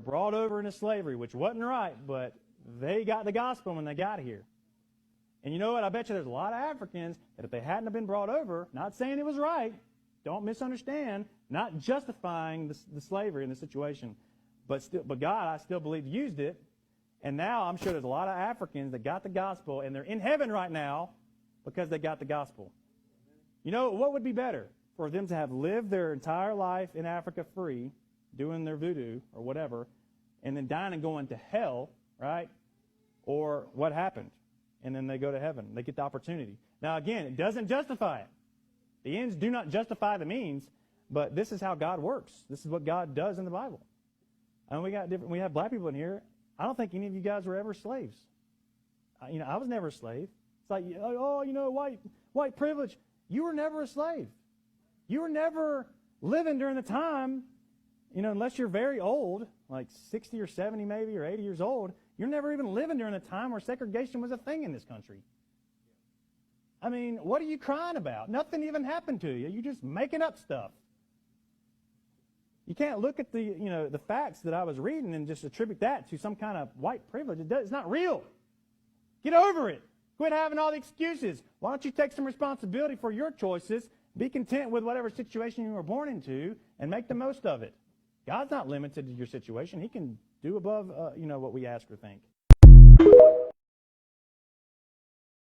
were brought over into slavery, which wasn't right, but they got the gospel when they got here. And you know what? I bet you there's a lot of Africans that if they hadn't have been brought over, not saying it was right, don't misunderstand, not justifying the slavery in the situation, but God, I still believe, used it. And now I'm sure there's a lot of Africans that got the gospel, and they're in heaven right now because they got the gospel. You know, what would be better? For them to have lived their entire life in Africa free, doing their voodoo or whatever, and then dying and going to hell, right? Or what happened? And then they go to heaven. They get the opportunity. Now, again, it doesn't justify it. The ends do not justify the means, but this is how God works. This is what God does in the Bible. And we have black people in here. I don't think any of you guys were ever slaves. I was never a slave. It's like, white privilege. You were never a slave. You were never living during the time, unless you're very old, like 60 or 70 maybe, or 80 years old, you're never even living during the time where segregation was a thing in this country. I mean, what are you crying about? Nothing even happened to you. You're just making up stuff. You can't look at the facts that I was reading and just attribute that to some kind of white privilege. It's not real. Get over it. Quit having all the excuses. Why don't you take some responsibility for your choices, be content with whatever situation you were born into, and make the most of it. God's not limited to your situation. He can do above what we ask or think.